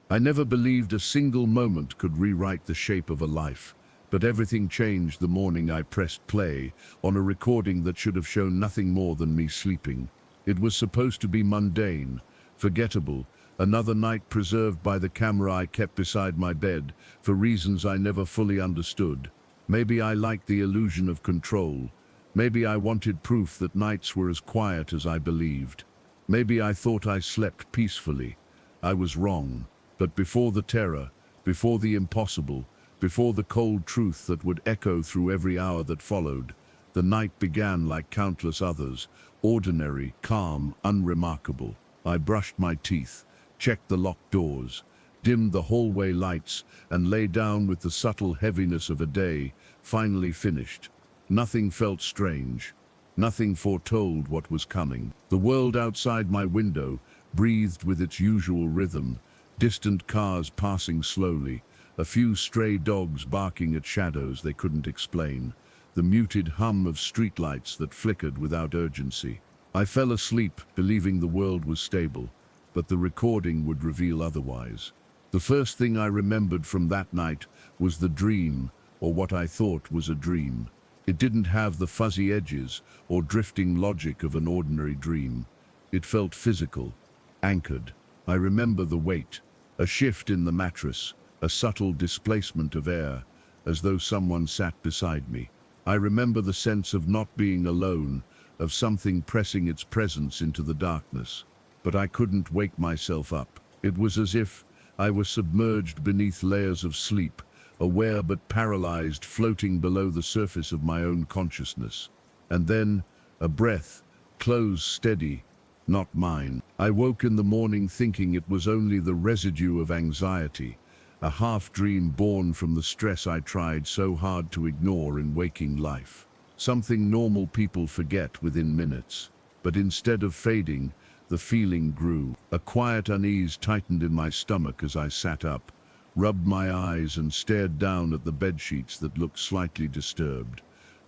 I never believed a single moment could rewrite the shape of a life, but everything changed the morning I pressed play on a recording that should have shown nothing more than me sleeping. It was supposed to be mundane, forgettable, another night preserved by the camera I kept beside my bed for reasons I never fully understood. Maybe I liked the illusion of control. Maybe I wanted proof that nights were as quiet as I believed. Maybe I thought I slept peacefully. I was wrong. But before the terror, before the impossible, before the cold truth that would echo through every hour that followed, the night began like countless others, ordinary, calm, unremarkable. I brushed my teeth, checked the locked doors, dimmed the hallway lights, and lay down with the subtle heaviness of a day finally finished. Nothing felt strange. Nothing foretold what was coming. The world outside my window breathed with its usual rhythm, distant cars passing slowly, a few stray dogs barking at shadows they couldn't explain, the muted hum of streetlights that flickered without urgency. I fell asleep, believing the world was stable, but the recording would reveal otherwise. The first thing I remembered from that night was the dream, or what I thought was a dream. It didn't have the fuzzy edges or drifting logic of an ordinary dream. It felt physical, anchored. I remember the weight, a shift in the mattress, a subtle displacement of air, as though someone sat beside me. I remember the sense of not being alone, of something pressing its presence into the darkness. But I couldn't wake myself up. It was as if I was submerged beneath layers of sleep, aware but paralyzed, floating below the surface of my own consciousness. And then, a breath, close, steady, not mine. I woke in the morning thinking it was only the residue of anxiety, a half-dream born from the stress I tried so hard to ignore in waking life. Something normal people forget within minutes. But instead of fading, the feeling grew. A quiet unease tightened in my stomach as I sat up, rubbed my eyes and stared down at the bedsheets that looked slightly disturbed.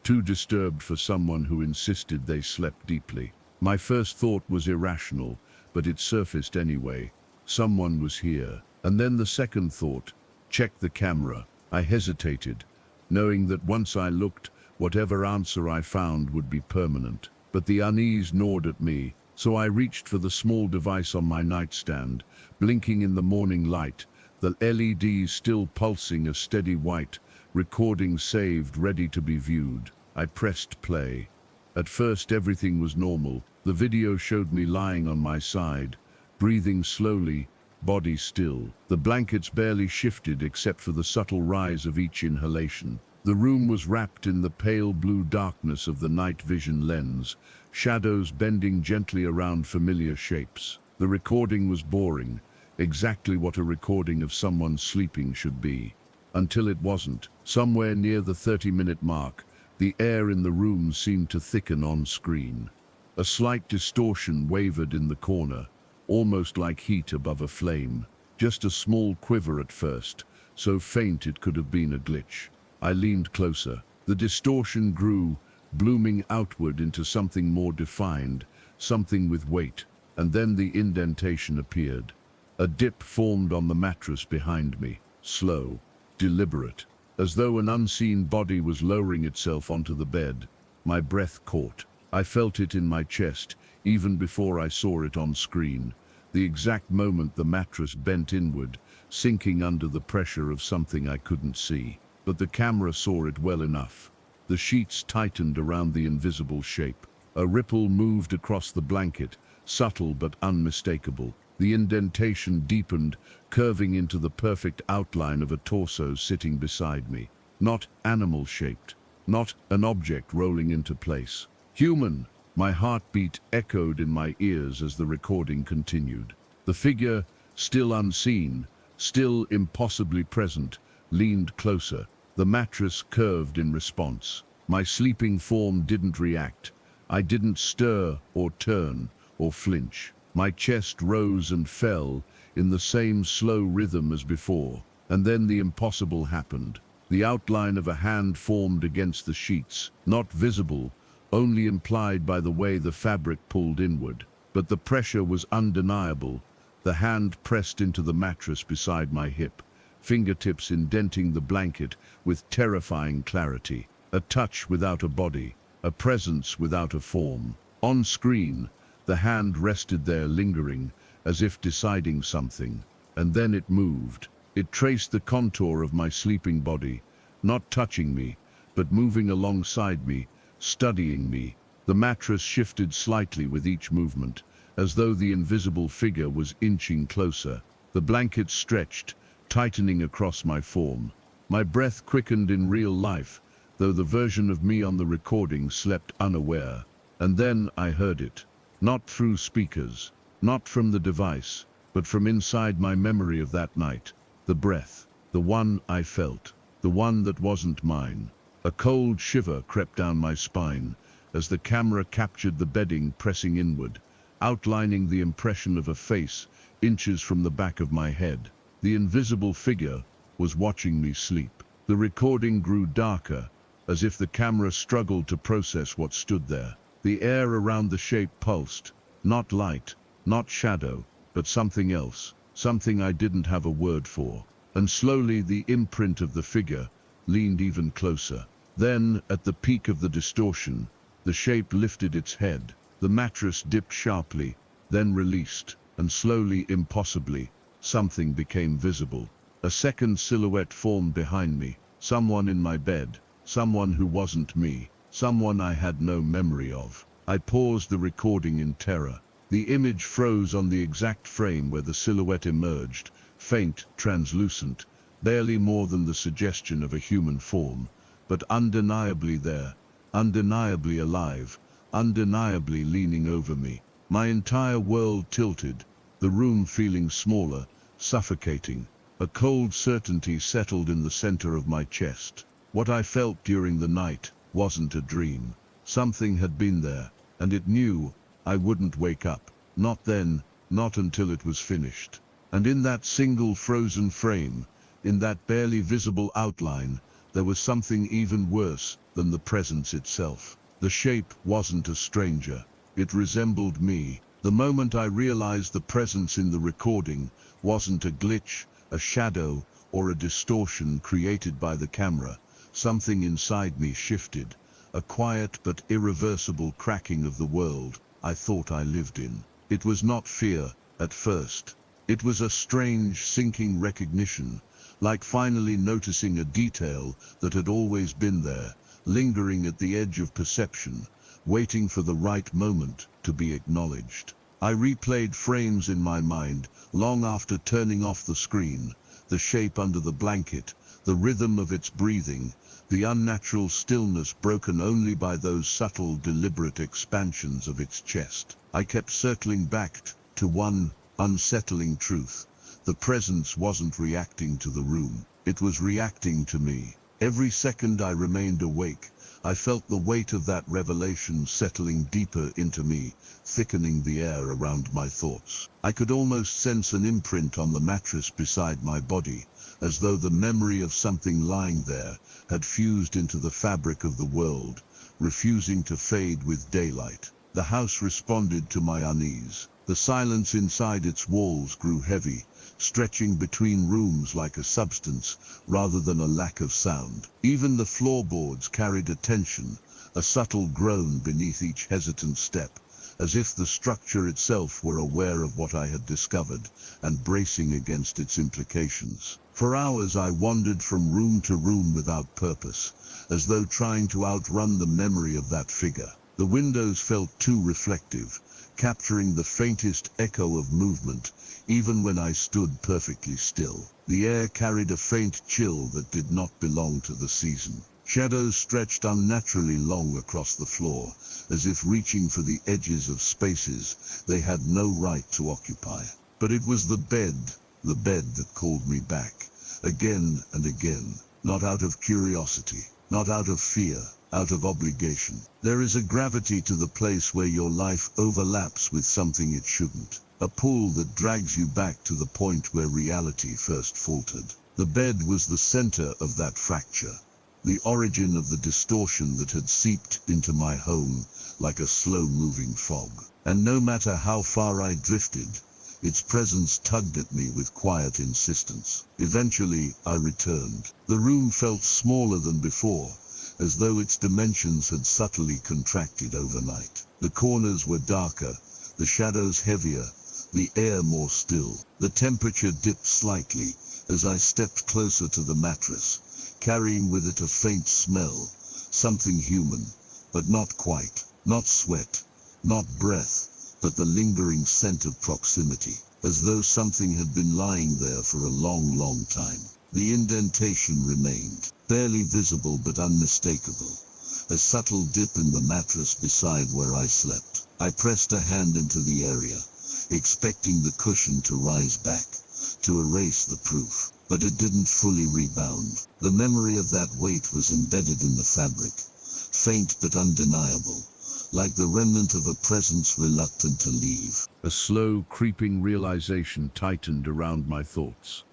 Too disturbed for someone who insisted they slept deeply. My first thought was irrational, but it surfaced anyway. Someone was here. And then the second thought, check the camera. I hesitated, knowing that once I looked, whatever answer I found would be permanent. But the unease gnawed at me, so I reached for the small device on my nightstand, blinking in the morning light, the LEDs still pulsing a steady white, recording saved, ready to be viewed. I pressed play. At first everything was normal. The video showed me lying on my side, breathing slowly, body still. The blankets barely shifted except for the subtle rise of each inhalation. The room was wrapped in the pale blue darkness of the night vision lens, shadows bending gently around familiar shapes. The recording was boring, exactly what a recording of someone sleeping should be. Until it wasn't. Somewhere near the 30-minute mark, the air in the room seemed to thicken on screen. A slight distortion wavered in the corner, almost like heat above a flame. Just a small quiver at first, so faint it could have been a glitch. I leaned closer. The distortion grew, blooming outward into something more defined, something with weight. And then the indentation appeared. A dip formed on the mattress behind me, slow, deliberate, as though an unseen body was lowering itself onto the bed. My breath caught. I felt it in my chest, even before I saw it on screen. The exact moment the mattress bent inward, sinking under the pressure of something I couldn't see. But the camera saw it well enough. The sheets tightened around the invisible shape. A ripple moved across the blanket, subtle but unmistakable. The indentation deepened, curving into the perfect outline of a torso sitting beside me. Not animal-shaped, not an object rolling into place. Human! My heartbeat echoed in my ears as the recording continued. The figure, still unseen, still impossibly present, leaned closer. The mattress curved in response. My sleeping form didn't react. I didn't stir or turn or flinch. My chest rose and fell in the same slow rhythm as before. And then the impossible happened. The outline of a hand formed against the sheets, not visible, only implied by the way the fabric pulled inward. But the pressure was undeniable, The hand pressed into the mattress beside my hip, fingertips indenting the blanket with terrifying clarity. A touch without a body, a presence without a form. On screen, the hand rested there lingering, as if deciding something. And then it moved. It traced the contour of my sleeping body, not touching me, but moving alongside me, studying me. The mattress shifted slightly with each movement, as though the invisible figure was inching closer. The blanket stretched, tightening across my form. My breath quickened in real life, though the version of me on the recording slept unaware. And then I heard it. Not through speakers, not from the device, but from inside my memory of that night. The breath, the one I felt, the one that wasn't mine. A cold shiver crept down my spine as the camera captured the bedding pressing inward, outlining the impression of a face inches from the back of my head. The invisible figure was watching me sleep. The recording grew darker, as if the camera struggled to process what stood there. The air around the shape pulsed, not light, not shadow, but something else, something I didn't have a word for. And slowly the imprint of the figure leaned even closer. Then, at the peak of the distortion, the shape lifted its head. The mattress dipped sharply, then released, and slowly, impossibly, something became visible. A second silhouette formed behind me, someone in my bed, someone who wasn't me, someone I had no memory of. I paused the recording in terror. The image froze on the exact frame where the silhouette emerged, faint, translucent, barely more than the suggestion of a human form, but undeniably there, undeniably alive, undeniably leaning over me. My entire world tilted, the room feeling smaller, suffocating. A cold certainty settled in the center of my chest. What I felt during the night wasn't a dream. Something had been there, and it knew I wouldn't wake up. Not then, not until it was finished. And in that single frozen frame, in that barely visible outline, there was something even worse than the presence itself. The shape wasn't a stranger. It resembled me. The moment I realized the presence in the recording wasn't a glitch, a shadow, or a distortion created by the camera, something inside me shifted, a quiet but irreversible cracking of the world I thought I lived in. It was not fear, at first. It was a strange, sinking recognition, like finally noticing a detail that had always been there, lingering at the edge of perception, waiting for the right moment to be acknowledged. I replayed frames in my mind, long after turning off the screen, the shape under the blanket, the rhythm of its breathing, the unnatural stillness broken only by those subtle, deliberate expansions of its chest. I kept circling back to one unsettling truth. The presence wasn't reacting to the room. It was reacting to me. Every second I remained awake, I felt the weight of that revelation settling deeper into me, thickening the air around my thoughts. I could almost sense an imprint on the mattress beside my body, as though the memory of something lying there had fused into the fabric of the world, refusing to fade with daylight. The house responded to my unease. The silence inside its walls grew heavy, stretching between rooms like a substance rather than a lack of sound. Even the floorboards carried a tension, a subtle groan beneath each hesitant step, as if the structure itself were aware of what I had discovered and bracing against its implications. For hours I wandered from room to room without purpose, as though trying to outrun the memory of that figure. The windows felt too reflective, capturing the faintest echo of movement, even when I stood perfectly still. The air carried a faint chill that did not belong to the season. Shadows stretched unnaturally long across the floor, as if reaching for the edges of spaces they had no right to occupy. But it was the bed that called me back, again and again, not out of curiosity, not out of fear, out of obligation. There is a gravity to the place where your life overlaps with something it shouldn't, a pull that drags you back to the point where reality first faltered. The bed was the center of that fracture, the origin of the distortion that had seeped into my home like a slow-moving fog. And no matter how far I drifted, Its presence tugged at me with quiet insistence. Eventually, I returned. The room felt smaller than before, as though its dimensions had subtly contracted overnight. The corners were darker, the shadows heavier, the air more still. The temperature dipped slightly as I stepped closer to the mattress, carrying with it a faint smell, something human, but not quite. Not sweat, not breath, but the lingering scent of proximity, as though something had been lying there for a long, long time. The indentation remained, barely visible but unmistakable, a subtle dip in the mattress beside where I slept. I pressed a hand into the area, expecting the cushion to rise back, to erase the proof, but it didn't fully rebound. The memory of that weight was embedded in the fabric, faint but undeniable, like the remnant of a presence reluctant to leave. A slow, creeping realization tightened around my thoughts.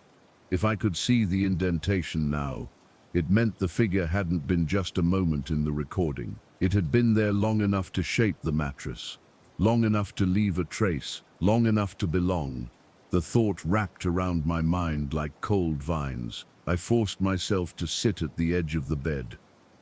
If I could see the indentation now, it meant the figure hadn't been just a moment in the recording. It had been there long enough to shape the mattress, long enough to leave a trace, long enough to belong. The thought wrapped around my mind like cold vines. I forced myself to sit at the edge of the bed.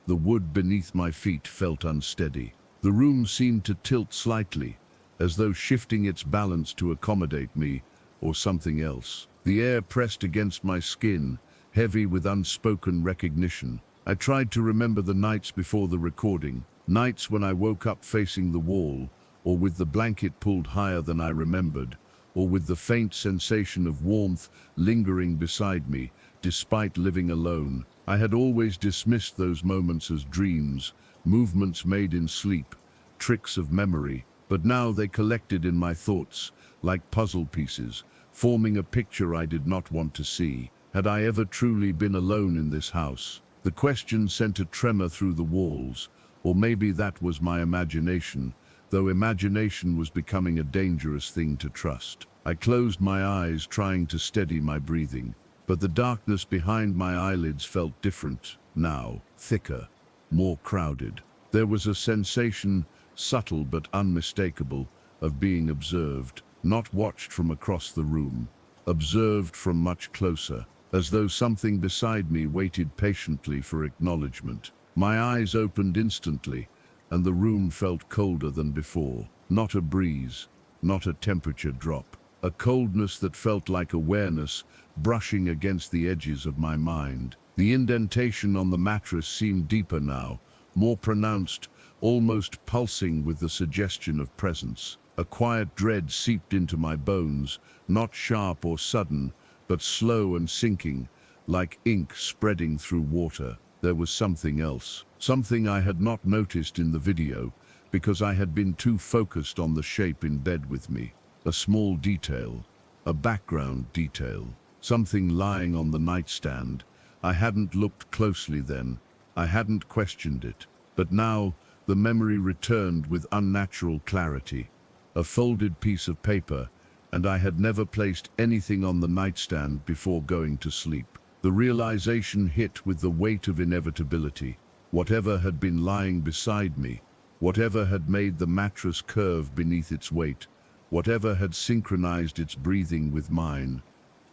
The wood beneath my feet felt unsteady. The room seemed to tilt slightly, as though shifting its balance to accommodate me, or something else. The air pressed against my skin, heavy with unspoken recognition. I tried to remember the nights before the recording, nights when I woke up facing the wall, or with the blanket pulled higher than I remembered, or with the faint sensation of warmth lingering beside me, despite living alone. I had always dismissed those moments as dreams, movements made in sleep, tricks of memory, but now they collected in my thoughts, like puzzle pieces, forming a picture I did not want to see. Had I ever truly been alone in this house? The question sent a tremor through the walls, or maybe that was my imagination, though imagination was becoming a dangerous thing to trust. I closed my eyes, trying to steady my breathing, but the darkness behind my eyelids felt different now, thicker, more crowded. There was a sensation, subtle but unmistakable, of being observed, not watched from across the room, observed from much closer, as though something beside me waited patiently for acknowledgement. My eyes opened instantly, and the room felt colder than before. Not a breeze, not a temperature drop, a coldness that felt like awareness brushing against the edges of my mind. The indentation on the mattress seemed deeper now, more pronounced, almost pulsing with the suggestion of presence. A quiet dread seeped into my bones, not sharp or sudden, but slow and sinking, like ink spreading through water. There was something else, something I had not noticed in the video, because I had been too focused on the shape in bed with me. A small detail, a background detail, something lying on the nightstand. I hadn't looked closely then, I hadn't questioned it, but now the memory returned with unnatural clarity. A folded piece of paper, and I had never placed anything on the nightstand before going to sleep. The realization hit with the weight of inevitability. Whatever had been lying beside me, whatever had made the mattress curve beneath its weight, whatever had synchronized its breathing with mine,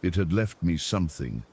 it had left me something.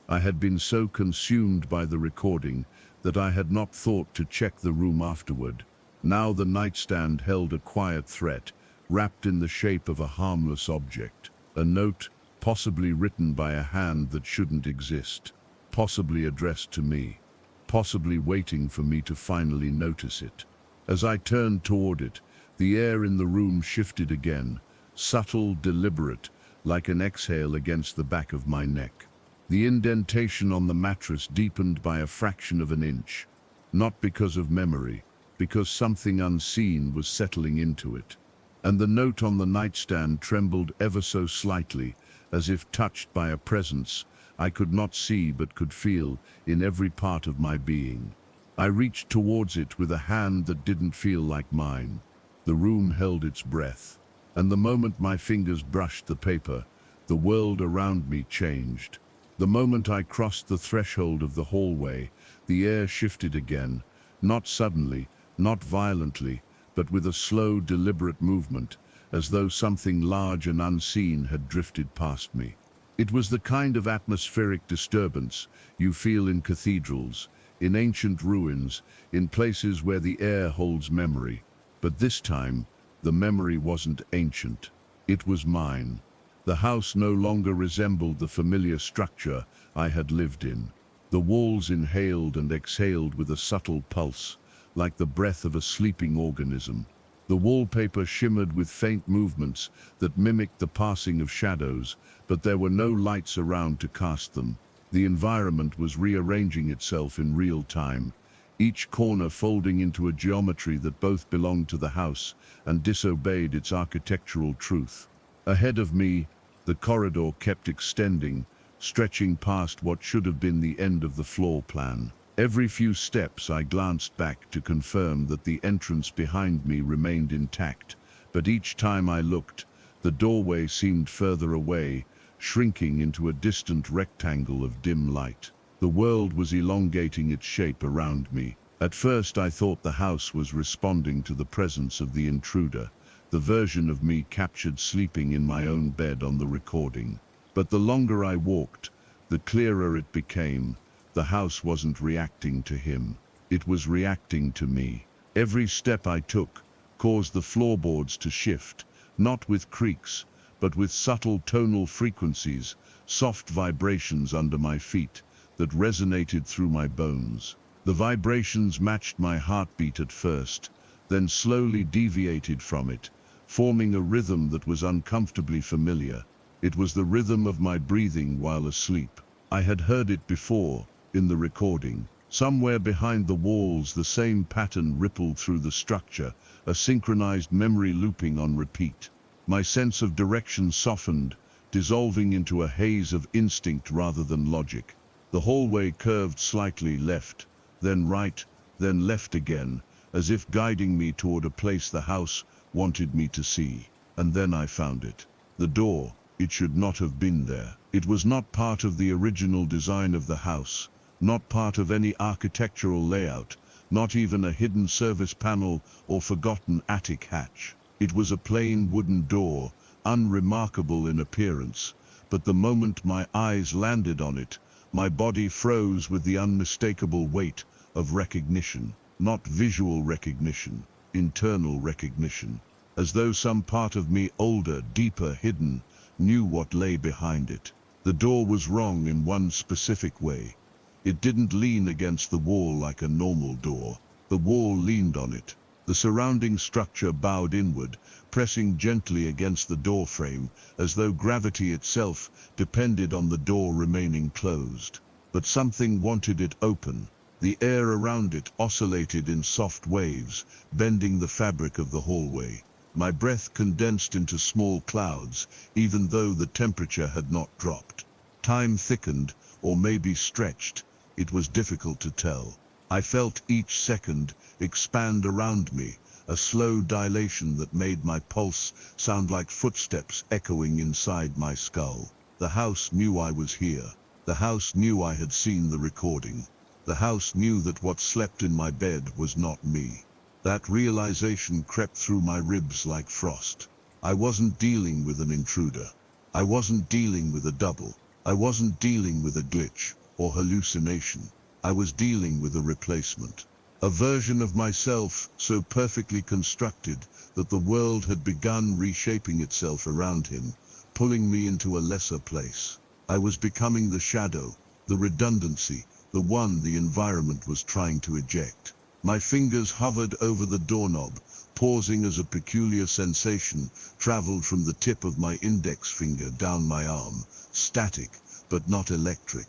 I had been so consumed by the recording that I had not thought to check the room afterward. Now the nightstand held a quiet threat, wrapped in the shape of a harmless object. A note, possibly written by a hand that shouldn't exist, possibly addressed to me, possibly waiting for me to finally notice it. As I turned toward it, the air in the room shifted again, subtle, deliberate, like an exhale against the back of my neck. The indentation on the mattress deepened by a fraction of an inch, not because of memory, because something unseen was settling into it. And the note on the nightstand trembled ever so slightly, as if touched by a presence I could not see but could feel in every part of my being. I reached towards it with a hand that didn't feel like mine. The room held its breath, and the moment my fingers brushed the paper, the world around me changed. The moment I crossed the threshold of the hallway, the air shifted again, not suddenly, not violently, but with a slow, deliberate movement, as though something large and unseen had drifted past me. It was the kind of atmospheric disturbance you feel in cathedrals, in ancient ruins, in places where the air holds memory. But this time, the memory wasn't ancient. It was mine. The house no longer resembled the familiar structure I had lived in. The walls inhaled and exhaled with a subtle pulse, like the breath of a sleeping organism. The wallpaper shimmered with faint movements that mimicked the passing of shadows, but there were no lights around to cast them. The environment was rearranging itself in real time, each corner folding into a geometry that both belonged to the house and disobeyed its architectural truth. Ahead of me, the corridor kept extending, stretching past what should have been the end of the floor plan. Every few steps I glanced back to confirm that the entrance behind me remained intact, but each time I looked, the doorway seemed further away, shrinking into a distant rectangle of dim light. The world was elongating its shape around me. At first I thought the house was responding to the presence of the intruder, the version of me captured sleeping in my own bed on the recording. But the longer I walked, the clearer it became. The house wasn't reacting to him. It was reacting to me. Every step I took caused the floorboards to shift, not with creaks, but with subtle tonal frequencies, soft vibrations under my feet that resonated through my bones. The vibrations matched my heartbeat at first, then slowly deviated from it, forming a rhythm that was uncomfortably familiar. It was the rhythm of my breathing while asleep. I had heard it before, in the recording. Somewhere behind the walls, the same pattern rippled through the structure, a synchronized memory looping on repeat. My sense of direction softened, dissolving into a haze of instinct rather than logic. The hallway curved slightly left, then right, then left again, as if guiding me toward a place the house wanted me to see. And then I found it. The door. It should not have been there. It was not part of the original design of the house, not part of any architectural layout, not even a hidden service panel or forgotten attic hatch. It was a plain wooden door, unremarkable in appearance, but the moment my eyes landed on it, my body froze with the unmistakable weight of recognition. Not visual recognition, internal recognition. As though some part of me, older, deeper, hidden, knew what lay behind it. The door was wrong in one specific way. It didn't lean against the wall like a normal door. The wall leaned on it. The surrounding structure bowed inward, pressing gently against the door frame, as though gravity itself depended on the door remaining closed. But something wanted it open. The air around it oscillated in soft waves, bending the fabric of the hallway. My breath condensed into small clouds, even though the temperature had not dropped. Time thickened, or maybe stretched. It was difficult to tell. I felt each second expand around me, a slow dilation that made my pulse sound like footsteps echoing inside my skull. The house knew I was here. The house knew I had seen the recording. The house knew that what slept in my bed was not me. That realization crept through my ribs like frost. I wasn't dealing with an intruder. I wasn't dealing with a double. I wasn't dealing with a glitch or hallucination. I was dealing with a replacement. A version of myself so perfectly constructed that the world had begun reshaping itself around him, pulling me into a lesser place. I was becoming the shadow, the redundancy, the one the environment was trying to eject. My fingers hovered over the doorknob, pausing as a peculiar sensation traveled from the tip of my index finger down my arm, static, but not electric.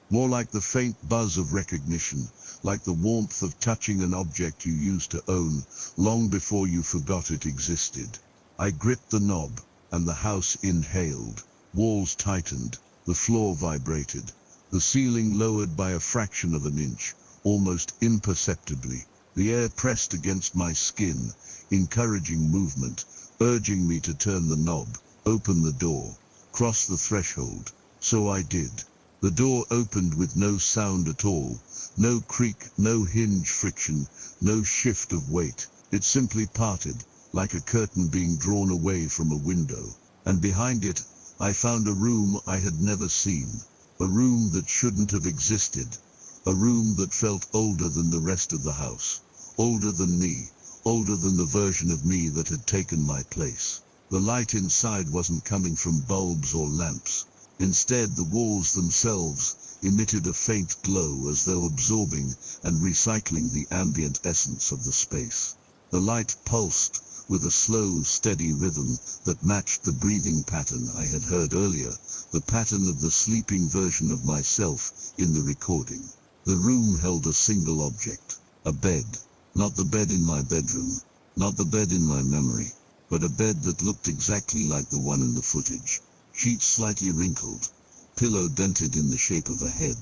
More like the faint buzz of recognition, like the warmth of touching an object you used to own long before you forgot it existed. I gripped the knob, and the house inhaled. Walls tightened, the floor vibrated, the ceiling lowered by a fraction of an inch, almost imperceptibly. The air pressed against my skin, encouraging movement, urging me to turn the knob, open the door, cross the threshold. So I did. The door opened with no sound at all, no creak, no hinge friction, no shift of weight. It simply parted, like a curtain being drawn away from a window, and behind it, I found a room I had never seen, a room that shouldn't have existed, a room that felt older than the rest of the house, older than me, older than the version of me that had taken my place. The light inside wasn't coming from bulbs or lamps. Instead, the walls themselves emitted a faint glow as though absorbing and recycling the ambient essence of the space. The light pulsed with a slow, steady rhythm that matched the breathing pattern I had heard earlier, the pattern of the sleeping version of myself in the recording. The room held a single object, a bed. Not the bed in my bedroom, not the bed in my memory, but a bed that looked exactly like the one in the footage. Sheets slightly wrinkled, pillow dented in the shape of a head,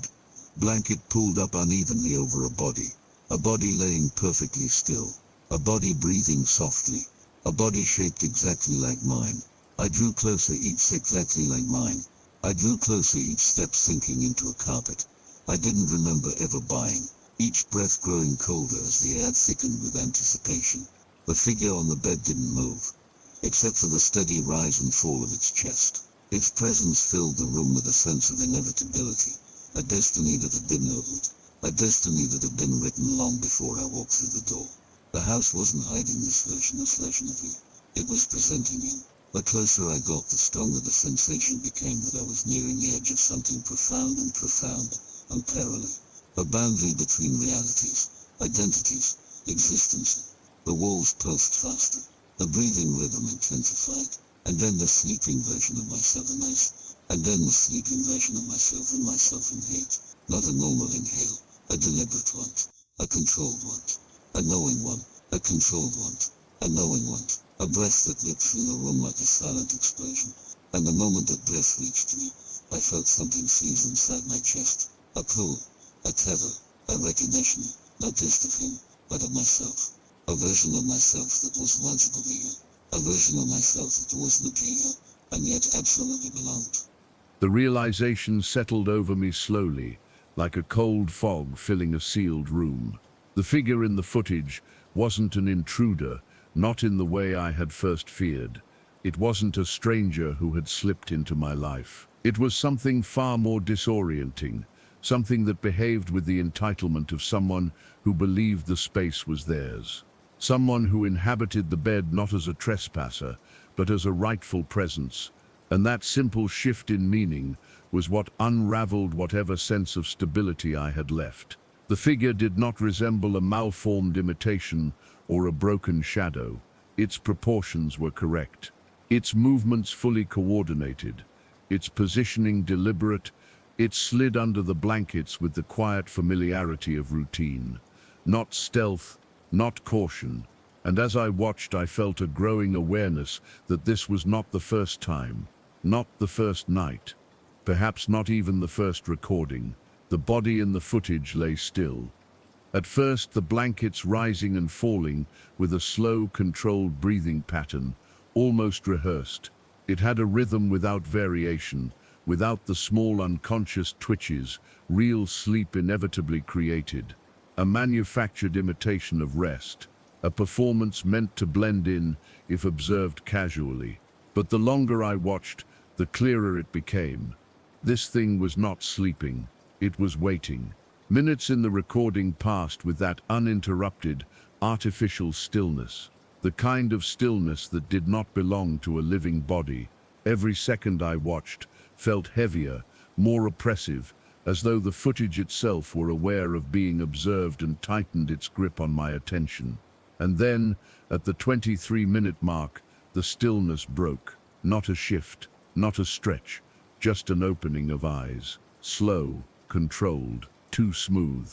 blanket pulled up unevenly over a body laying perfectly still, a body breathing softly, a body shaped exactly like mine. I drew closer, each exactly like mine. I drew closer, each step sinking into a carpet I didn't remember ever buying, each breath growing colder as the air thickened with anticipation. The figure on the bed didn't move, except for the steady rise and fall of its chest. Its presence filled the room with a sense of inevitability, a destiny that had been ordered, a destiny that had been written long before I walked through the door. The house wasn't hiding this version of you. It was presenting you. The closer I got, the stronger the sensation became that I was nearing the edge of something profound, unparalleled. A boundary between realities, identities, existence. The walls pulsed faster. The breathing rhythm intensified. And then the sleeping version of myself and then the sleeping version of myself in hate. Not a normal inhale, a deliberate one, a controlled one, a knowing one, a controlled one, a knowing one. A breath that ripped through the room like a silent explosion. And the moment that breath reached me, I felt something seize inside my chest. A pull, a tether, a recognition, not just of him, but of myself. A version of myself that was once real. A version of myself that wasn't real, and yet absolutely belonged. The realization settled over me slowly, like a cold fog filling a sealed room. The figure in the footage wasn't an intruder, not in the way I had first feared. It wasn't a stranger who had slipped into my life. It was something far more disorienting, something that behaved with the entitlement of someone who believed the space was theirs. Someone who inhabited the bed not as a trespasser, but as a rightful presence. And that simple shift in meaning was what unraveled whatever sense of stability I had left. The figure did not resemble a malformed imitation or a broken shadow. Its proportions were correct, its movements fully coordinated, its positioning deliberate. It slid under the blankets with the quiet familiarity of routine, not stealth, not caution. And as I watched, I felt a growing awareness that this was not the first time, not the first night, perhaps not even the first recording. The body in the footage lay still. At first, the blankets rising and falling with a slow, controlled breathing pattern, almost rehearsed. It had a rhythm without variation, without the small unconscious twitches real sleep inevitably created. A manufactured imitation of rest, a performance meant to blend in if observed casually. But the longer I watched, the clearer it became. This thing was not sleeping, it was waiting. Minutes in the recording passed with that uninterrupted, artificial stillness, the kind of stillness that did not belong to a living body. Every second I watched felt heavier, more oppressive, as though the footage itself were aware of being observed and tightened its grip on my attention. And then, at the 23-minute mark, the stillness broke. Not a shift, not a stretch, just an opening of eyes. Slow, controlled, too smooth.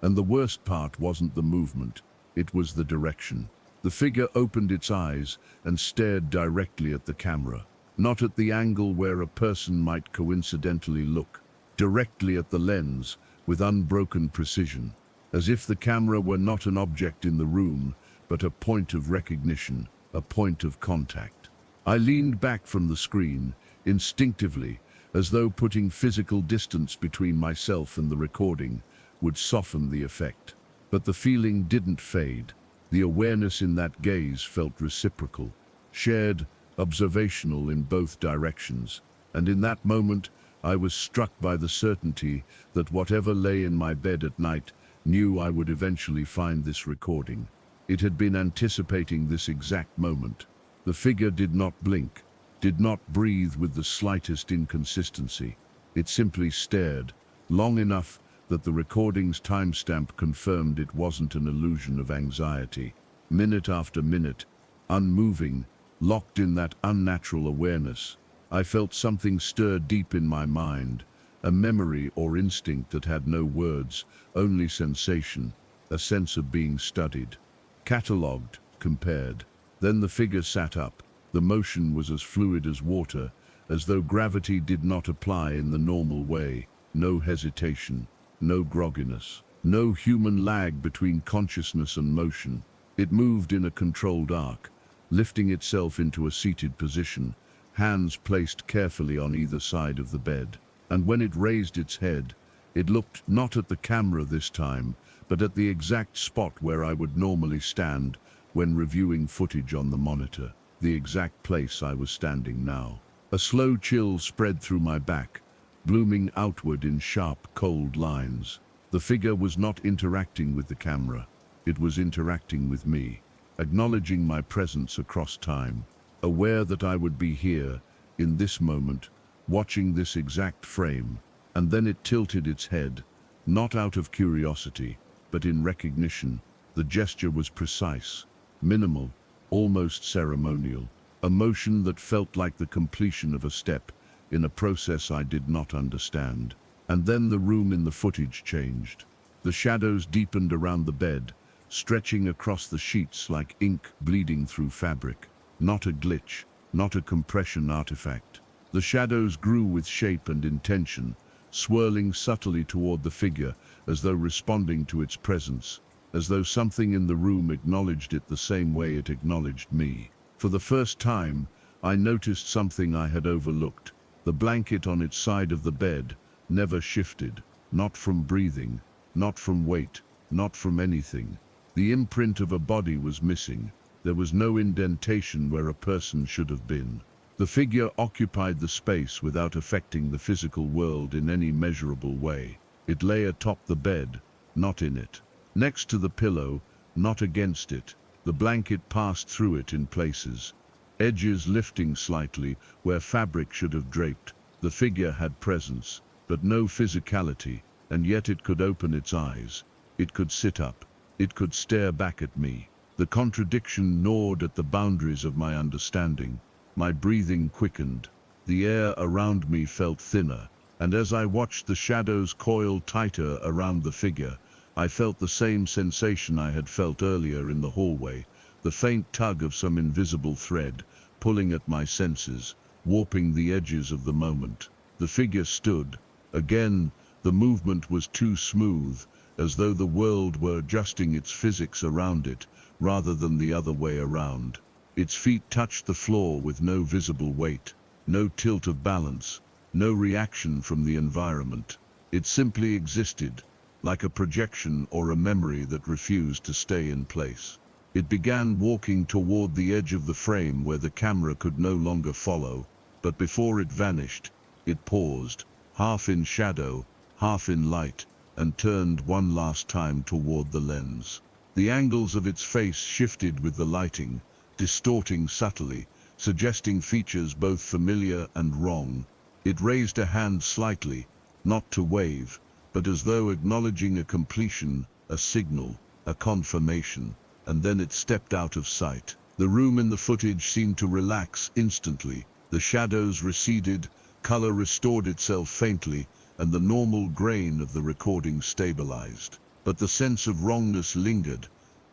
And the worst part wasn't the movement, it was the direction. The figure opened its eyes and stared directly at the camera, not at the angle where a person might coincidentally look, directly at the lens with unbroken precision, as if the camera were not an object in the room, but a point of recognition, a point of contact. I leaned back from the screen, instinctively, as though putting physical distance between myself and the recording would soften the effect. But the feeling didn't fade. The awareness in that gaze felt reciprocal, shared, observational in both directions. And in that moment, I was struck by the certainty that whatever lay in my bed at night knew I would eventually find this recording. It had been anticipating this exact moment. The figure did not blink, did not breathe with the slightest inconsistency. It simply stared, long enough that the recording's timestamp confirmed it wasn't an illusion of anxiety. Minute after minute, unmoving, locked in that unnatural awareness, I felt something stir deep in my mind, a memory or instinct that had no words, only sensation, a sense of being studied, catalogued, compared. Then the figure sat up. The motion was as fluid as water, as though gravity did not apply in the normal way. No hesitation, no grogginess, no human lag between consciousness and motion. It moved in a controlled arc, lifting itself into a seated position, hands placed carefully on either side of the bed. And when it raised its head, it looked not at the camera this time, but at the exact spot where I would normally stand when reviewing footage on the monitor, the exact place I was standing now. A slow chill spread through my back, blooming outward in sharp, cold lines. The figure was not interacting with the camera. It was interacting with me, acknowledging my presence across time, aware that I would be here, in this moment, watching this exact frame. And then it tilted its head, not out of curiosity, but in recognition. The gesture was precise, minimal, almost ceremonial, a motion that felt like the completion of a step in a process I did not understand. And then the room in the footage changed. The shadows deepened around the bed, stretching across the sheets like ink bleeding through fabric. Not a glitch, not a compression artifact. The shadows grew with shape and intention, swirling subtly toward the figure as though responding to its presence, as though something in the room acknowledged it the same way it acknowledged me. For the first time, I noticed something I had overlooked. The blanket on its side of the bed never shifted, not from breathing, not from weight, not from anything. The imprint of a body was missing. There was no indentation where a person should have been. The figure occupied the space without affecting the physical world in any measurable way. It lay atop the bed, not in it. Next to the pillow, not against it. The blanket passed through it in places, edges lifting slightly where fabric should have draped. The figure had presence, but no physicality, and yet it could open its eyes. It could sit up. It could stare back at me. The contradiction gnawed at the boundaries of my understanding. My breathing quickened. The air around me felt thinner, and as I watched the shadows coil tighter around the figure, I felt the same sensation I had felt earlier in the hallway, the faint tug of some invisible thread, pulling at my senses, warping the edges of the moment. The figure stood. Again, the movement was too smooth, as though the world were adjusting its physics around it, rather than the other way around. Its feet touched the floor with no visible weight, no tilt of balance, no reaction from the environment. It simply existed, like a projection or a memory that refused to stay in place. It began walking toward the edge of the frame where the camera could no longer follow, but before it vanished, it paused, half in shadow, half in light, and turned one last time toward the lens. The angles of its face shifted with the lighting, distorting subtly, suggesting features both familiar and wrong. It raised a hand slightly, not to wave, but as though acknowledging a completion, a signal, a confirmation, and then it stepped out of sight. The room in the footage seemed to relax instantly. The shadows receded, color restored itself faintly, and the normal grain of the recording stabilized. But the sense of wrongness lingered,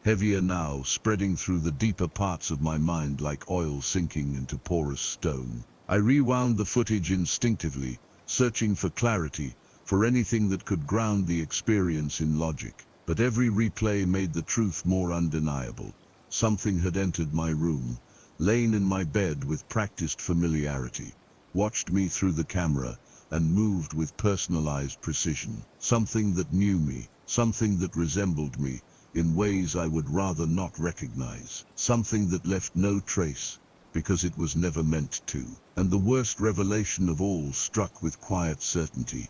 heavier now, spreading through the deeper parts of my mind like oil sinking into porous stone. I rewound the footage instinctively, searching for clarity, for anything that could ground the experience in logic. But every replay made the truth more undeniable. Something had entered my room, lain in my bed with practiced familiarity, watched me through the camera, and moved with personalized precision. Something that knew me, something that resembled me, in ways I would rather not recognize. Something that left no trace, because it was never meant to. And the worst revelation of all struck with quiet certainty.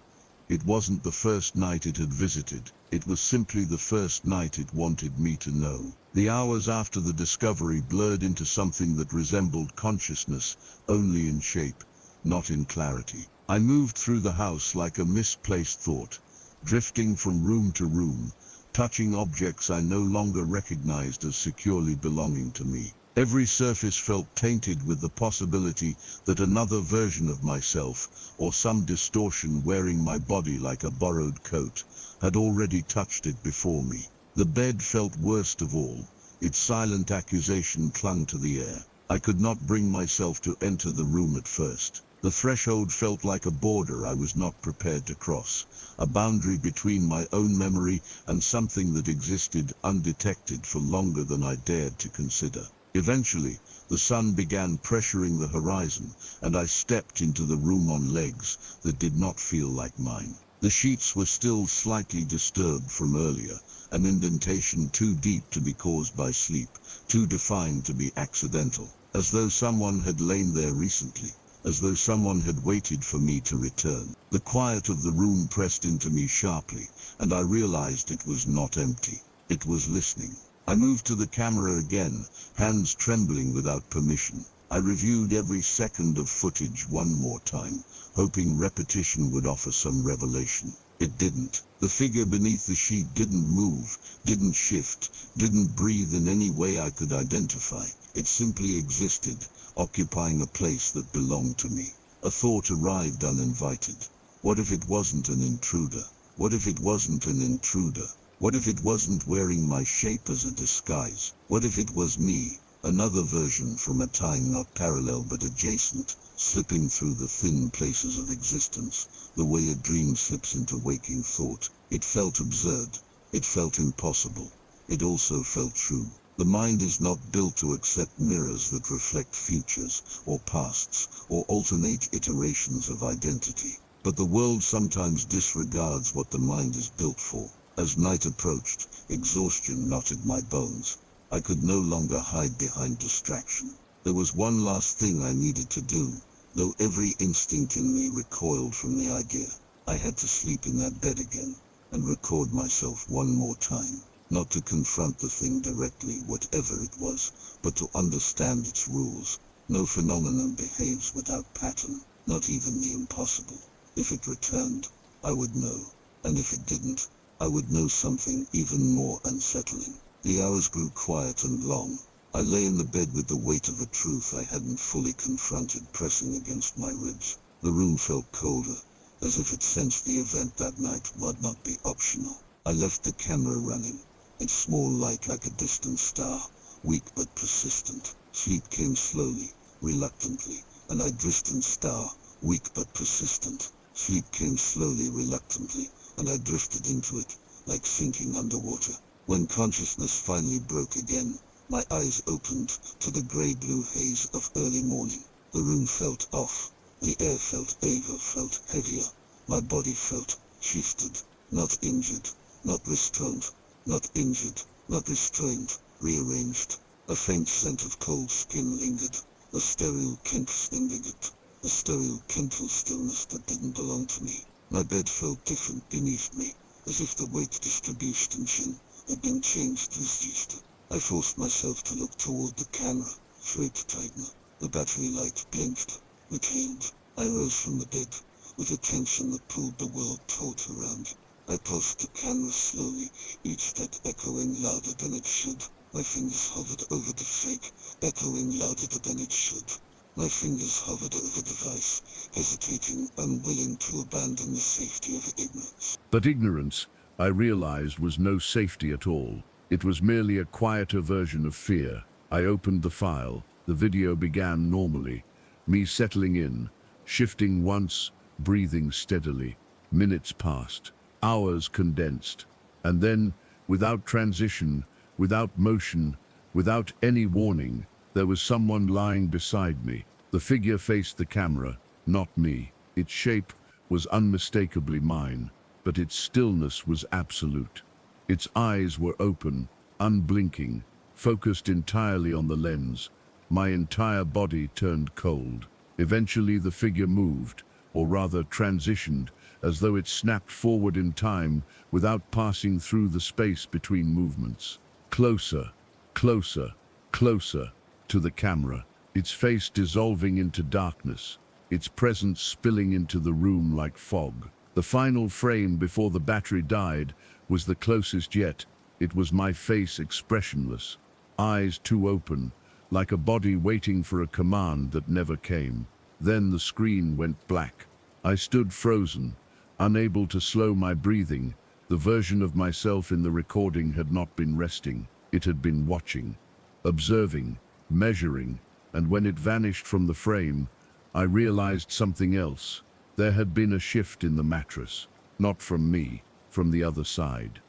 It wasn't the first night it had visited, it was simply the first night it wanted me to know. The hours after the discovery blurred into something that resembled consciousness, only in shape, not in clarity. I moved through the house like a misplaced thought, drifting from room to room, touching objects I no longer recognized as securely belonging to me. Every surface felt tainted with the possibility that another version of myself, or some distortion wearing my body like a borrowed coat, had already touched it before me. The bed felt worst of all. Its silent accusation clung to the air. I could not bring myself to enter the room at first. The threshold felt like a border I was not prepared to cross, a boundary between my own memory and something that existed undetected for longer than I dared to consider. Eventually, the sun began pressuring the horizon, and I stepped into the room on legs that did not feel like mine. The sheets were still slightly disturbed from earlier, an indentation too deep to be caused by sleep, too defined to be accidental, as though someone had lain there recently, as though someone had waited for me to return. The quiet of the room pressed into me sharply, and I realized it was not empty. It was listening. I moved to the camera again, hands trembling without permission. I reviewed every second of footage one more time, hoping repetition would offer some revelation. It didn't. The figure beneath the sheet didn't move, didn't shift, didn't breathe in any way I could identify. It simply existed, occupying a place that belonged to me. A thought arrived uninvited. What if it wasn't an intruder? What if it wasn't an intruder? What if it wasn't wearing my shape as a disguise? What if it was me, another version from a time not parallel but adjacent, slipping through the thin places of existence, the way a dream slips into waking thought? It felt absurd. It felt impossible. It also felt true. The mind is not built to accept mirrors that reflect futures, or pasts, or alternate iterations of identity. But the world sometimes disregards what the mind is built for. As night approached, exhaustion knotted my bones. I could no longer hide behind distraction. There was one last thing I needed to do, though every instinct in me recoiled from the idea. I had to sleep in that bed again, and record myself one more time. Not to confront the thing directly, whatever it was, but to understand its rules. No phenomenon behaves without pattern, not even the impossible. If it returned, I would know, and if it didn't, I would know something even more unsettling. The hours grew quiet and long. I lay in the bed with the weight of a truth I hadn't fully confronted pressing against my ribs. The room felt colder, as if it sensed the event that night would not be optional. I left the camera running, its small light like a distant star, weak but persistent. Sleep came slowly, reluctantly, and I drifted star, weak but persistent. Sleep came slowly, reluctantly, and I drifted into it, like sinking underwater. When consciousness finally broke again, my eyes opened to the grey-blue haze of early morning. The room felt off. The air felt heavier. My body felt shifted, not injured, not restrained, not injured, not restrained, rearranged. A faint scent of cold skin lingered. A sterile chemical lingered. A sterile chemical stillness that didn't belong to me. My bed felt different beneath me, as if the weight distribution had been changed this Easter. I forced myself to look toward the camera, afraid to tighten. The battery light blinked, retained. I rose from the bed, with a tension that pulled the world taut around. I pulsed the camera slowly, each step echoing louder than it should. My fingers hovered over the fake, echoing louder than it should. My fingers hovered over the device, hesitating, unwilling to abandon the safety of ignorance. But ignorance, I realized, was no safety at all. It was merely a quieter version of fear. I opened the file. The video began normally, me settling in, shifting once, breathing steadily. Minutes passed, hours condensed, and then, without transition, without motion, without any warning, there was someone lying beside me. The figure faced the camera, not me. Its shape was unmistakably mine, but its stillness was absolute. Its eyes were open, unblinking, focused entirely on the lens. My entire body turned cold. Eventually the figure moved, or rather transitioned, as though it snapped forward in time without passing through the space between movements. Closer, closer, closer to the camera, its face dissolving into darkness, its presence spilling into the room like fog. The final frame before the battery died was the closest yet. It was my face expressionless, eyes too open, like a body waiting for a command that never came. Then the screen went black. I stood frozen, unable to slow my breathing. The version of myself in the recording had not been resting. It had been watching, observing, measuring, and when it vanished from the frame, I realized something else. There had been a shift in the mattress, not from me, from the other side.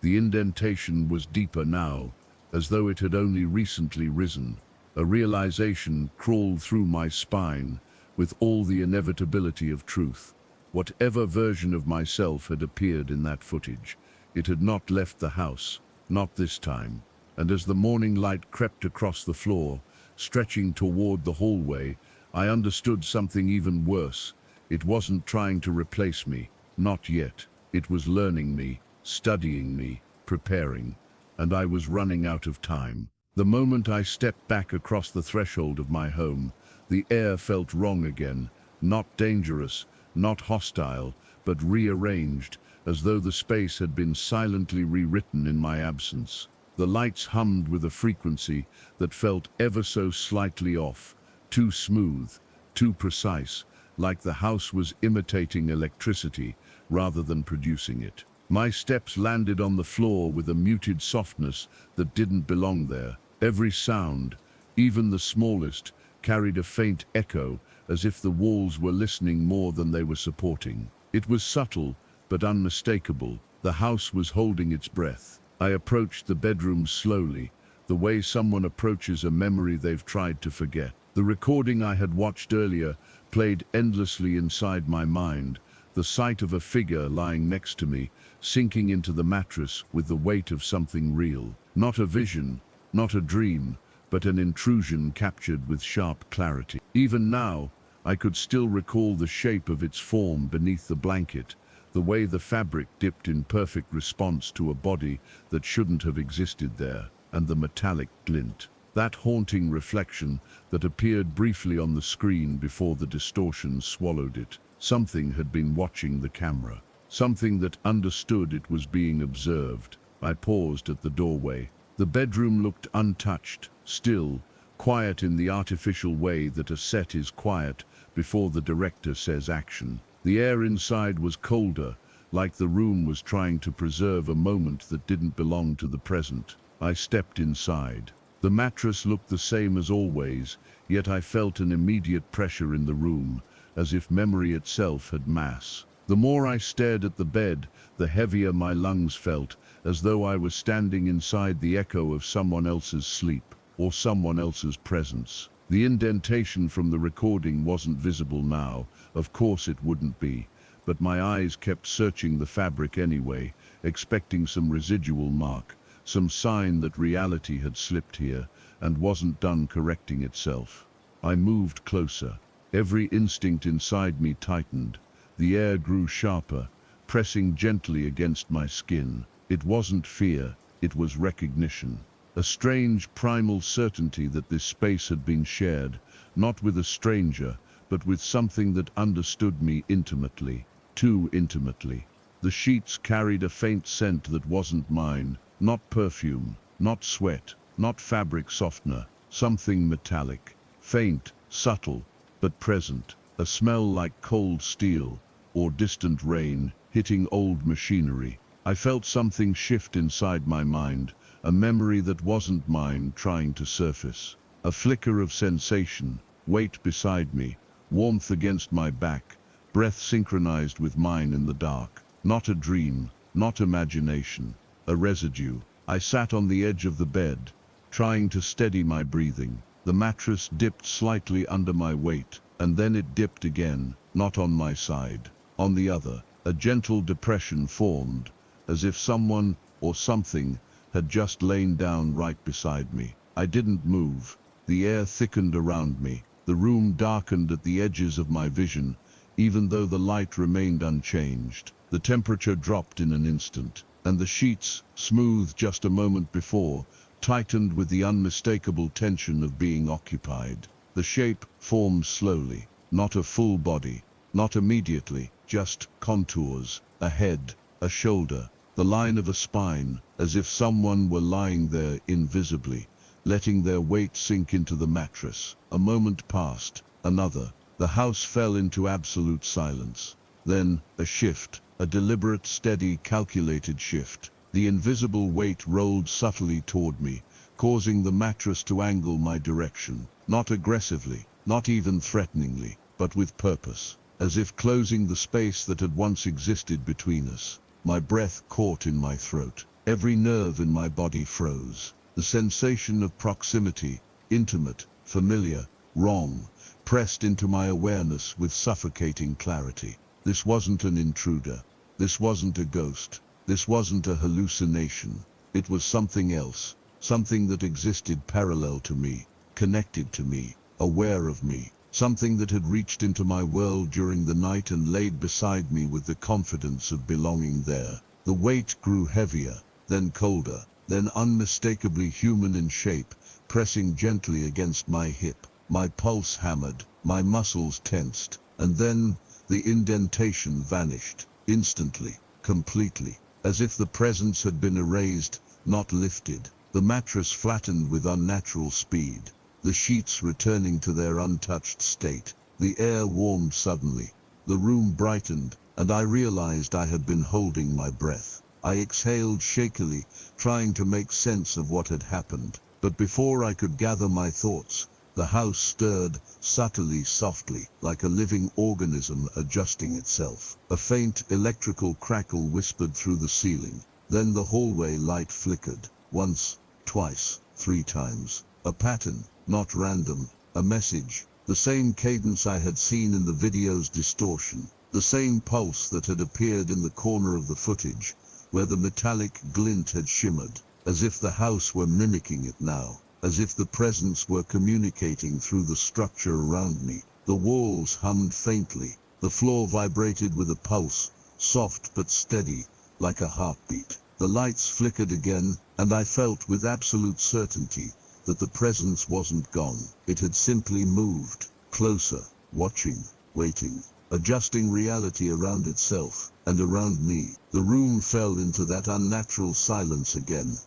The indentation was deeper now, as though it had only recently risen. A realization crawled through my spine with all the inevitability of truth. Whatever version of myself had appeared in that footage, it had not left the house, not this time. And as the morning light crept across the floor, stretching toward the hallway, I understood something even worse. It wasn't trying to replace me, not yet. It was learning me, studying me, preparing, and I was running out of time. The moment I stepped back across the threshold of my home, the air felt wrong again, not dangerous, not hostile, but rearranged, as though the space had been silently rewritten in my absence. The lights hummed with a frequency that felt ever so slightly off, too smooth, too precise, like the house was imitating electricity rather than producing it. My steps landed on the floor with a muted softness that didn't belong there. Every sound, even the smallest, carried a faint echo, as if the walls were listening more than they were supporting. It was subtle, but unmistakable. The house was holding its breath. I approached the bedroom slowly, the way someone approaches a memory they've tried to forget. The recording I had watched earlier played endlessly inside my mind, the sight of a figure lying next to me, sinking into the mattress with the weight of something real. Not a vision, not a dream, but an intrusion captured with sharp clarity. Even now, I could still recall the shape of its form beneath the blanket, the way the fabric dipped in perfect response to a body that shouldn't have existed there, and the metallic glint. That haunting reflection that appeared briefly on the screen before the distortion swallowed it. Something had been watching the camera. Something that understood it was being observed. I paused at the doorway. The bedroom looked untouched, still, quiet in the artificial way that a set is quiet before the director says action. The air inside was colder, like the room was trying to preserve a moment that didn't belong to the present. I stepped inside. The mattress looked the same as always, yet I felt an immediate pressure in the room, as if memory itself had mass. The more I stared at the bed, the heavier my lungs felt, as though I was standing inside the echo of someone else's sleep, or someone else's presence. The indentation from the recording wasn't visible now, of course it wouldn't be, but my eyes kept searching the fabric anyway, expecting some residual mark, some sign that reality had slipped here and wasn't done correcting itself. I moved closer. Every instinct inside me tightened. The air grew sharper, pressing gently against my skin. It wasn't fear, it was recognition. A strange primal certainty that this space had been shared, not with a stranger, but with something that understood me intimately, too intimately. The sheets carried a faint scent that wasn't mine, not perfume, not sweat, not fabric softener, something metallic, faint, subtle, but present, a smell like cold steel, or distant rain hitting old machinery. I felt something shift inside my mind, a memory that wasn't mine trying to surface. A flicker of sensation, weight beside me, warmth against my back, breath synchronized with mine in the dark. Not a dream, not imagination, a residue. I sat on the edge of the bed, trying to steady my breathing. The mattress dipped slightly under my weight, and then it dipped again, not on my side, on the other. A gentle depression formed, as if someone or something, had just lain down right beside me. I didn't move. The air thickened around me. The room darkened at the edges of my vision, even though the light remained unchanged. The temperature dropped in an instant, and the sheets, smooth just a moment before, tightened with the unmistakable tension of being occupied. The shape formed slowly, not a full body, not immediately, just contours, a head, a shoulder, the line of a spine, as if someone were lying there invisibly, letting their weight sink into the mattress. A moment passed, another. The house fell into absolute silence. Then, a shift, a deliberate, steady, calculated shift. The invisible weight rolled subtly toward me, causing the mattress to angle my direction, not aggressively, not even threateningly, but with purpose, as if closing the space that had once existed between us. My breath caught in my throat. Every nerve in my body froze. The sensation of proximity, intimate, familiar, wrong, pressed into my awareness with suffocating clarity. This wasn't an intruder. This wasn't a ghost. This wasn't a hallucination. It was something else, something that existed parallel to me, connected to me, aware of me, something that had reached into my world during the night and laid beside me with the confidence of belonging there. The weight grew heavier, then colder, then unmistakably human in shape, pressing gently against my hip. My pulse hammered, my muscles tensed, and then the indentation vanished, instantly, completely, as if the presence had been erased, not lifted. The mattress flattened with unnatural speed, the sheets returning to their untouched state. The air warmed suddenly, the room brightened, and I realized I had been holding my breath. I exhaled shakily, trying to make sense of what had happened. But before I could gather my thoughts, the house stirred, subtly, softly, like a living organism adjusting itself. A faint electrical crackle whispered through the ceiling. Then the hallway light flickered. Once, twice, 3 times. A pattern, not random. A message. The same cadence I had seen in the video's distortion. The same pulse that had appeared in the corner of the footage, where the metallic glint had shimmered, as if the house were mimicking it now, as if the presence were communicating through the structure around me. The walls hummed faintly, the floor vibrated with a pulse, soft but steady, like a heartbeat. The lights flickered again, and I felt with absolute certainty that the presence wasn't gone. It had simply moved, closer, watching, waiting, adjusting reality around itself, and around me. The room fell into that unnatural silence again,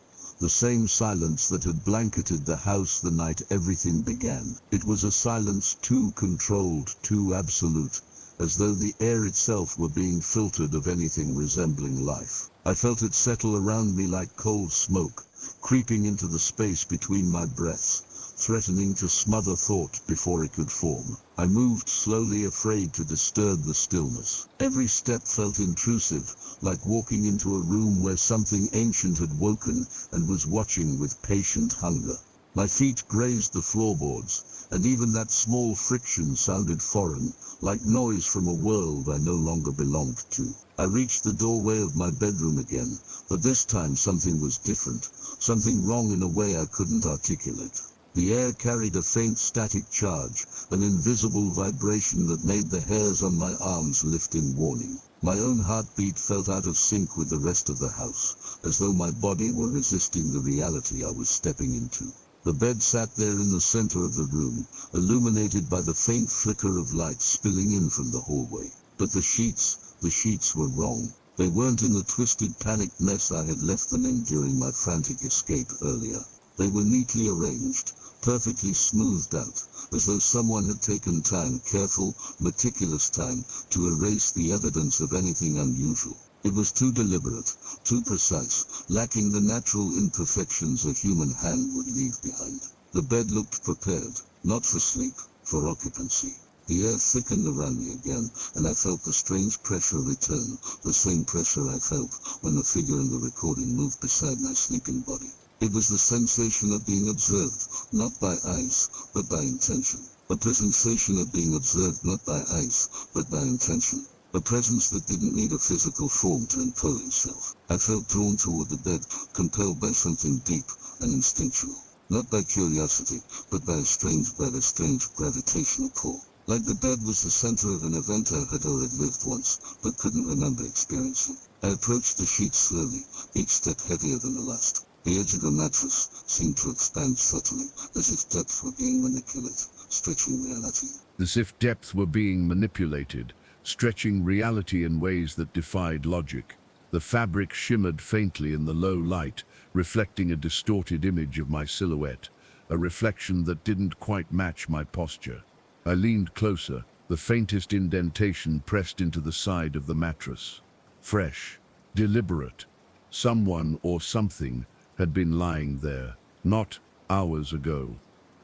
the same silence that had blanketed the house the night everything began. It was a silence too controlled, too absolute, as though the air itself were being filtered of anything resembling life. I felt it settle around me like cold smoke, creeping into the space between my breaths, threatening to smother thought before it could form. I moved slowly, afraid to disturb the stillness. Every step felt intrusive, like walking into a room where something ancient had woken and was watching with patient hunger. My feet grazed the floorboards, and even that small friction sounded foreign, like noise from a world I no longer belonged to. I reached the doorway of my bedroom again, but this time something was different, something wrong in a way I couldn't articulate. The air carried a faint static charge, an invisible vibration that made the hairs on my arms lift in warning. My own heartbeat felt out of sync with the rest of the house, as though my body were resisting the reality I was stepping into. The bed sat there in the center of the room, illuminated by the faint flicker of light spilling in from the hallway. But the sheets were wrong. They weren't in the twisted, panicked mess I had left them in during my frantic escape earlier. They were neatly arranged, perfectly smoothed out, as though someone had taken time, careful, meticulous time, to erase the evidence of anything unusual. It was too deliberate, too precise, lacking the natural imperfections a human hand would leave behind. The bed looked prepared, not for sleep, for occupancy. The air thickened around me again, and I felt the strange pressure return, the same pressure I felt when the figure in the recording moved beside my sleeping body. It was the sensation of being observed, not by eyes, but by intention. A sensation of being observed not by eyes, but by intention. a presence that didn't need a physical form to impose itself. I felt drawn toward the bed, compelled by something deep and instinctual. Not by curiosity, but by a strange gravitational pull. Like the bed was the center of an event I had already lived once, but couldn't remember experiencing. I approached the sheet slowly, each step heavier than the last. The edge of the mattress seemed to expand subtly, as if depth were being manipulated, stretching reality. As if depth were being manipulated, stretching reality in ways that defied logic. The fabric shimmered faintly in the low light, reflecting a distorted image of my silhouette, a reflection that didn't quite match my posture. I leaned closer, the faintest indentation pressed into the side of the mattress. Fresh, deliberate. Someone or something had been lying there, not hours ago.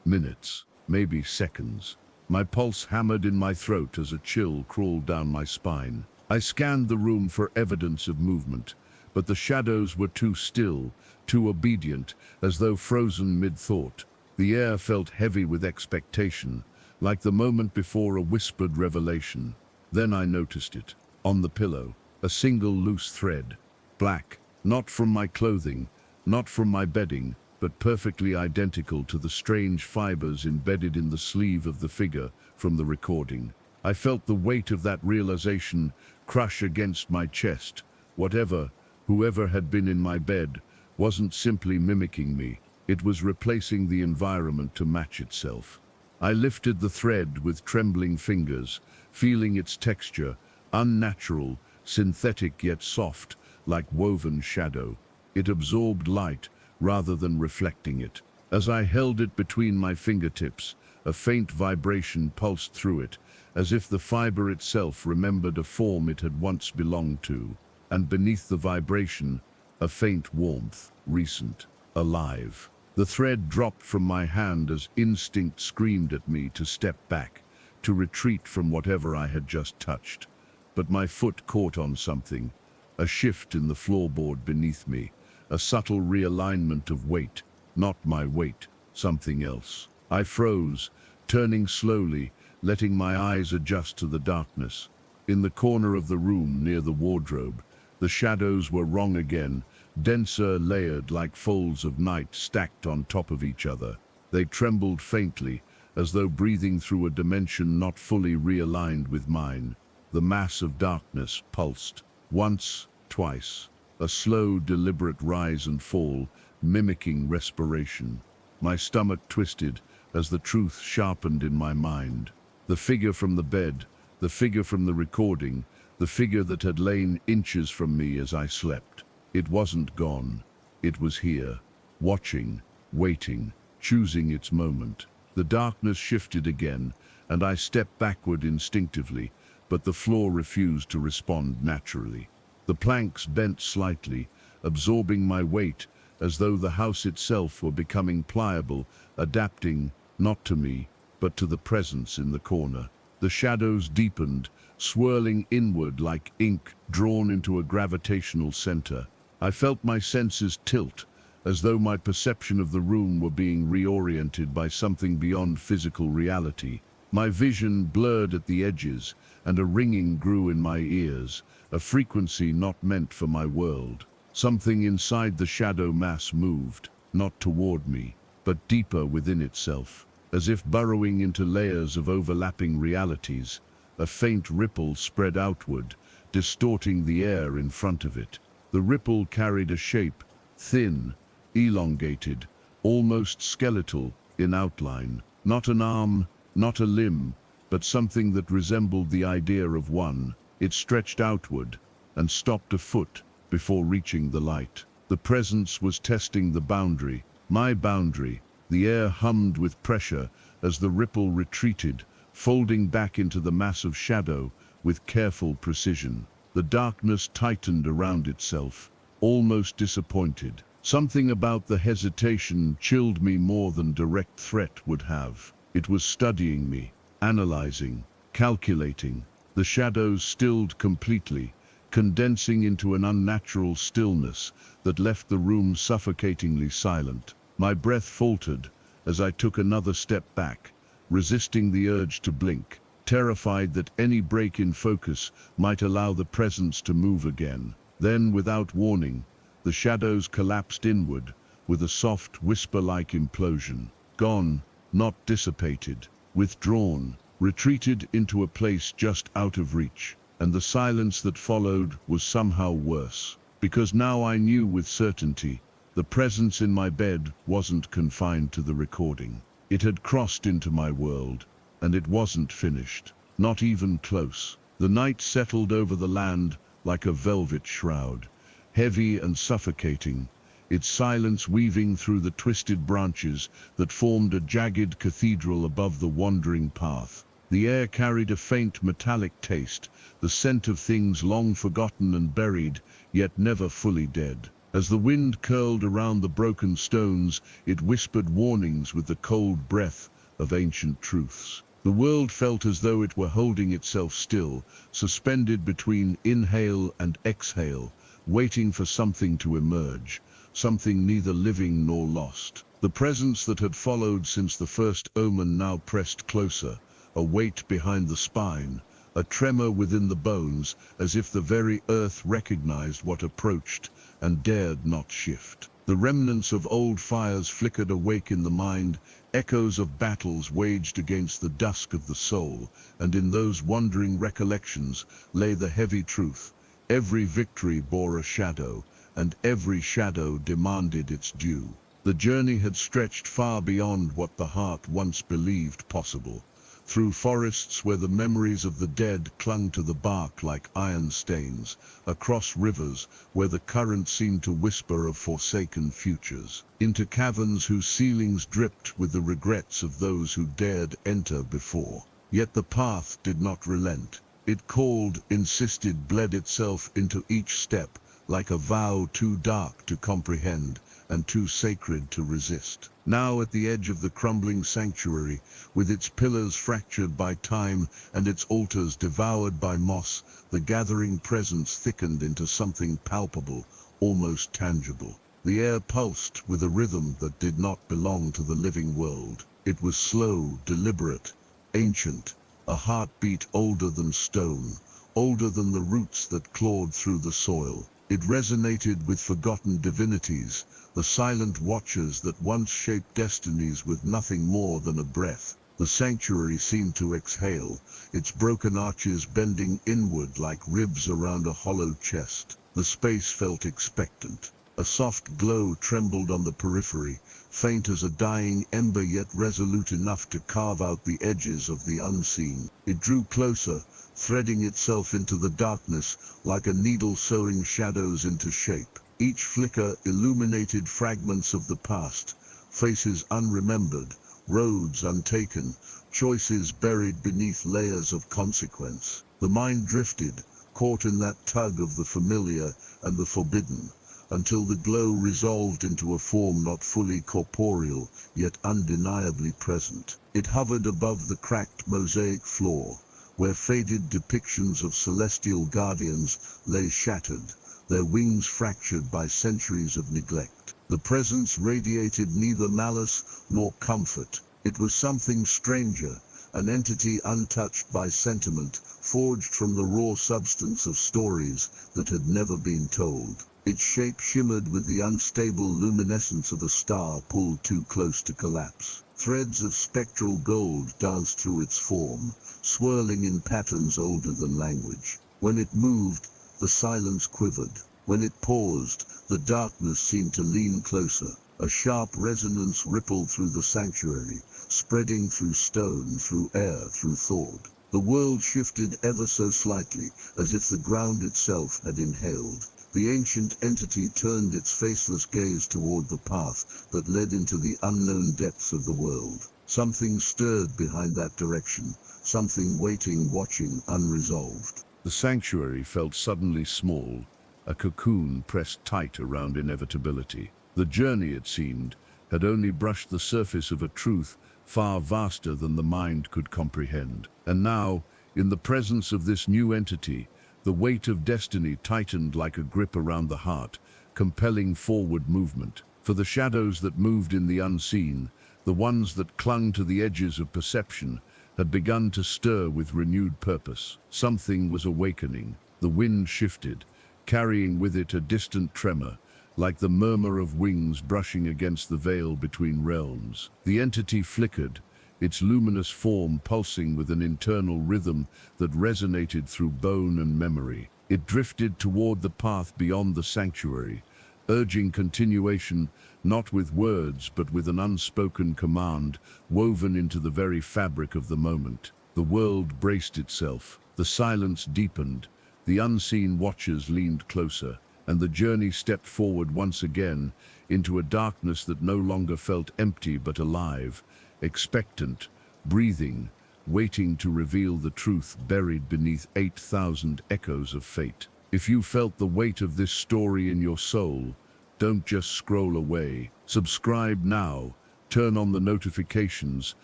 Minutes, maybe seconds. My pulse hammered in my throat as a chill crawled down my spine. I scanned the room for evidence of movement, but the shadows were too still, too obedient, as though frozen mid-thought. The air felt heavy with expectation, like the moment before a whispered revelation. Then I noticed it. On the pillow, a single loose thread. Black, not from my clothing, not from my bedding, but perfectly identical to the strange fibers embedded in the sleeve of the figure from the recording. I felt the weight of that realization crush against my chest. Whoever had been in my bed, wasn't simply mimicking me. It was replacing the environment to match itself. I lifted the thread with trembling fingers, feeling its texture, unnatural, synthetic yet soft, like woven shadow. It absorbed light rather than reflecting it. As I held it between my fingertips, a faint vibration pulsed through it, as if the fiber itself remembered a form it had once belonged to. And beneath the vibration, a faint warmth, recent, alive. The thread dropped from my hand as instinct screamed at me to step back, to retreat from whatever I had just touched. But my foot caught on something, a shift in the floorboard beneath me, a subtle realignment of weight, not my weight, something else. I froze, turning slowly, letting my eyes adjust to the darkness. In the corner of the room near the wardrobe, the shadows were wrong again, denser, layered like folds of night stacked on top of each other. They trembled faintly, as though breathing through a dimension not fully realigned with mine. The mass of darkness pulsed. Once, twice. A slow, deliberate rise and fall, mimicking respiration. My stomach twisted as the truth sharpened in my mind. The figure from the bed, the figure from the recording, the figure that had lain inches from me as I slept. It wasn't gone. It was here, watching, waiting, choosing its moment. The darkness shifted again, and I stepped backward instinctively, but the floor refused to respond naturally. The planks bent slightly, absorbing my weight, as though the house itself were becoming pliable, adapting, not to me, but to the presence in the corner. The shadows deepened, swirling inward like ink drawn into a gravitational center. I felt my senses tilt, as though my perception of the room were being reoriented by something beyond physical reality. My vision blurred at the edges, and a ringing grew in my ears, a frequency not meant for my world. Something inside the shadow mass moved, not toward me, but deeper within itself, as if burrowing into layers of overlapping realities. A faint ripple spread outward, distorting the air in front of it. The ripple carried a shape, thin, elongated, almost skeletal in outline. Not an arm, not a limb, but something that resembled the idea of one. It stretched outward and stopped a foot before reaching the light. The presence was testing the boundary, my boundary. The air hummed with pressure as the ripple retreated, folding back into the mass of shadow with careful precision. The darkness tightened around itself, almost disappointed. Something about the hesitation chilled me more than direct threat would have. It was studying me, analyzing, calculating. The shadows stilled completely, condensing into an unnatural stillness that left the room suffocatingly silent. My breath faltered as I took another step back, resisting the urge to blink. terrified that any break in focus might allow the presence to move again. Then, without warning, the shadows collapsed inward with a soft, whisper-like implosion. Gone, not dissipated, withdrawn, retreated into a place just out of reach. And the silence that followed was somehow worse, because now I knew with certainty the presence in my bed wasn't confined to the recording. It had crossed into my world, and it wasn't finished, not even close. The night settled over the land like a velvet shroud, heavy and suffocating, its silence weaving through the twisted branches that formed a jagged cathedral above the wandering path. The air carried a faint metallic taste, the scent of things long forgotten and buried, yet never fully dead. As the wind curled around the broken stones, it whispered warnings with the cold breath of ancient truths. The world felt as though it were holding itself still, suspended between inhale and exhale, waiting for something to emerge, something neither living nor lost. The presence that had followed since the first omen now pressed closer, a weight behind the spine, a tremor within the bones, as if the very earth recognized what approached and dared not shift. The remnants of old fires flickered awake in the mind, echoes of battles waged against the dusk of the soul, and in those wandering recollections lay the heavy truth. Every victory bore a shadow, and every shadow demanded its due. The journey had stretched far beyond what the heart once believed possible, through forests where the memories of the dead clung to the bark like iron stains, across rivers where the current seemed to whisper of forsaken futures, into caverns whose ceilings dripped with the regrets of those who dared enter before. Yet the path did not relent. It called, insisted, bled itself into each step, like a vow too dark to comprehend and too sacred to resist. Now at the edge of the crumbling sanctuary, with its pillars fractured by time and its altars devoured by moss, the gathering presence thickened into something palpable, almost tangible. The air pulsed with a rhythm that did not belong to the living world. It was slow, deliberate, ancient, a heartbeat older than stone, older than the roots that clawed through the soil. It resonated with forgotten divinities, the silent watchers that once shaped destinies with nothing more than a breath. The sanctuary seemed to exhale, its broken arches bending inward like ribs around a hollow chest. The space felt expectant. A soft glow trembled on the periphery, faint as a dying ember yet resolute enough to carve out the edges of the unseen. It drew closer, threading itself into the darkness like a needle sewing shadows into shape. Each flicker illuminated fragments of the past, faces unremembered, roads untaken, choices buried beneath layers of consequence. The mind drifted, caught in that tug of the familiar and the forbidden, until the glow resolved into a form not fully corporeal, yet undeniably present. It hovered above the cracked mosaic floor, where faded depictions of celestial guardians lay shattered, their wings fractured by centuries of neglect. The presence radiated neither malice nor comfort. It was something stranger, an entity untouched by sentiment, forged from the raw substance of stories that had never been told. Its shape shimmered with the unstable luminescence of a star pulled too close to collapse. Threads of spectral gold danced through its form, swirling in patterns older than language. When it moved, the silence quivered. When it paused, the darkness seemed to lean closer. A sharp resonance rippled through the sanctuary, spreading through stone, through air, through thought. The world shifted ever so slightly, as if the ground itself had inhaled. The ancient entity turned its faceless gaze toward the path that led into the unknown depths of the world. Something stirred behind that direction, something waiting, watching, unresolved. The sanctuary felt suddenly small, a cocoon pressed tight around inevitability. The journey, it seemed, had only brushed the surface of a truth far vaster than the mind could comprehend. And now, in the presence of this new entity, the weight of destiny tightened like a grip around the heart, compelling forward movement. For the shadows that moved in the unseen, the ones that clung to the edges of perception, had begun to stir with renewed purpose. Something was awakening. The wind shifted, carrying with it a distant tremor, like the murmur of wings brushing against the veil between realms. The entity flickered, its luminous form pulsing with an internal rhythm that resonated through bone and memory. It drifted toward the path beyond the sanctuary, urging continuation not with words but with an unspoken command woven into the very fabric of the moment. The world braced itself, the silence deepened, the unseen watchers leaned closer, and the journey stepped forward once again into a darkness that no longer felt empty but alive, expectant, breathing, waiting to reveal the truth buried beneath 8,000 echoes of fate. If you felt the weight of this story in your soul, don't just scroll away. Subscribe now, turn on the notifications,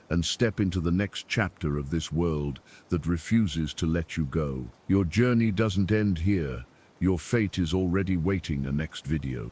and step into the next chapter of this world that refuses to let you go. Your journey doesn't end here. Your fate is already waiting a next video.